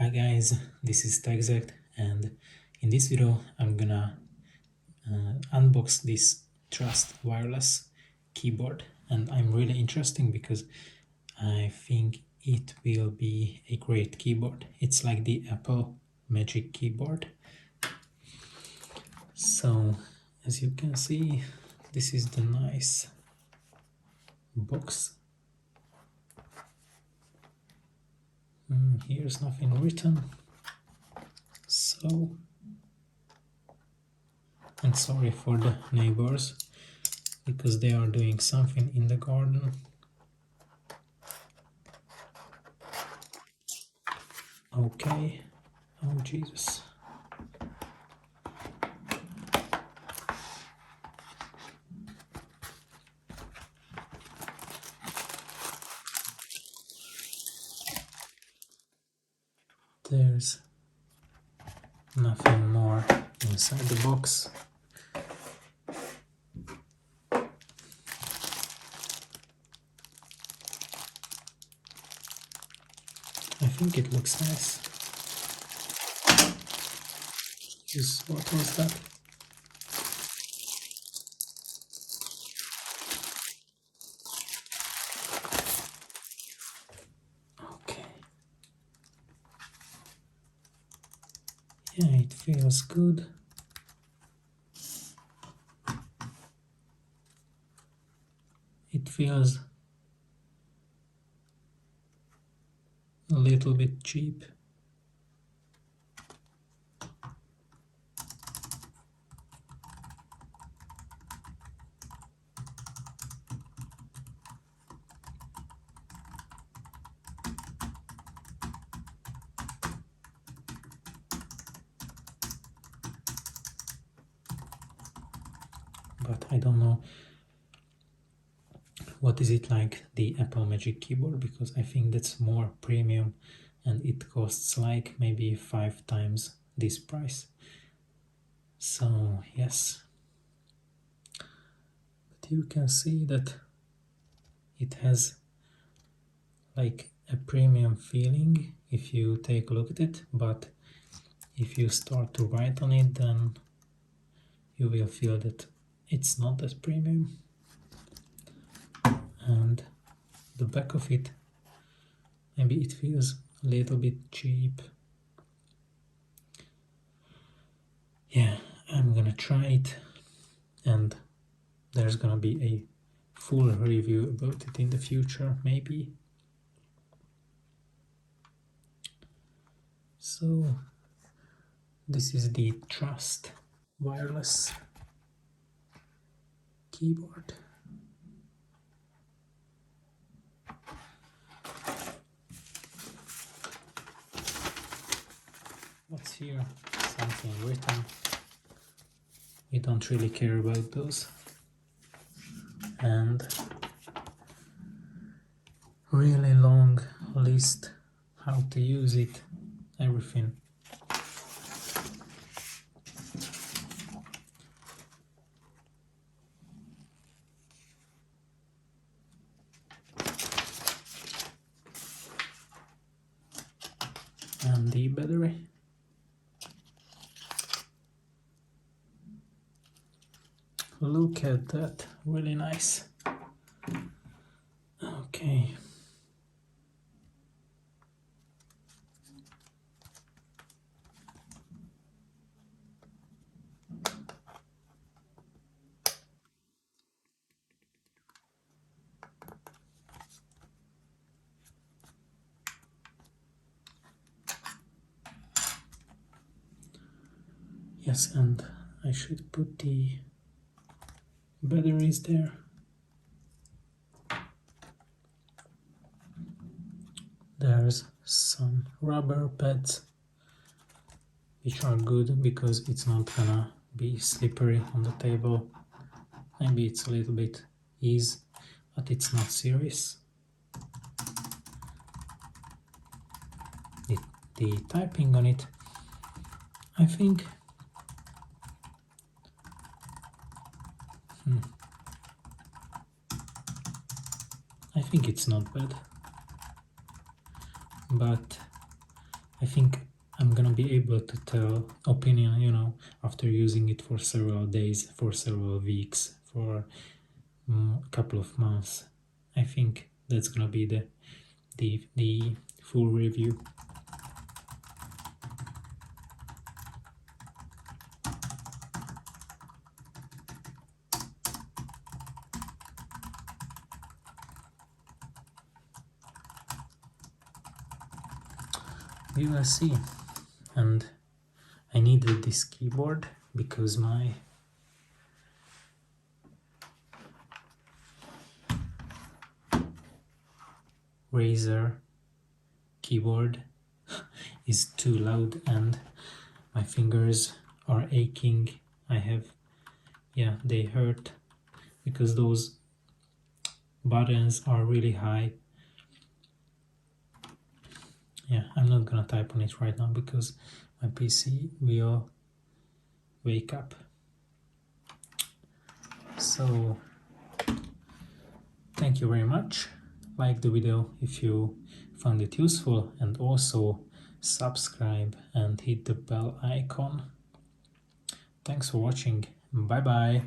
Hi guys, this is TechZact, and in this video I'm gonna unbox this Trust wireless keyboard, and I'm really interested because I think it will be a great keyboard. It's like the Apple Magic Keyboard. So as you can see, this is the nice box. Here's nothing written. So, and sorry for the neighbors because they are doing something in the garden. Okay. Oh Jesus. There's nothing more inside the box. I think it looks nice. What was that? Okay. Yeah, it feels good. It feels a little bit cheap. But I don't know what is it like the Apple Magic Keyboard, because I think that's more premium and it costs like maybe 5 times this price. So yes, but you can see that it has like a premium feeling if you take a look at it, but if you start to write on it, then you will feel that it's not that premium. And the back of it, maybe it feels a little bit cheap. Yeah, I'm gonna try it, and there's gonna be a full review about it in the future, maybe. So this is the Trust wireless keyboard. What's here? Something written. We don't really care about those. And really long list how to use it, everything. And the battery. Look at that, really nice. Okay. Yes, and I should put the batteries there. There's some rubber pads, which are good because it's not gonna be slippery on the table. Maybe it's a little bit easy, but it's not serious. The typing on it, I think it's not bad, but I think I'm gonna be able to tell opinion, you know, after using it for several days, for several weeks, for a couple of months. I think that's gonna be the full review. We will see. And I needed this keyboard because my Razer keyboard is too loud and my fingers are aching. I have, yeah, they hurt because those buttons are really high. Yeah, I'm not gonna type on it right now because my PC will wake up. So thank you very much. Like the video if you found it useful, and also subscribe and hit the bell icon. Thanks for watching. Bye bye.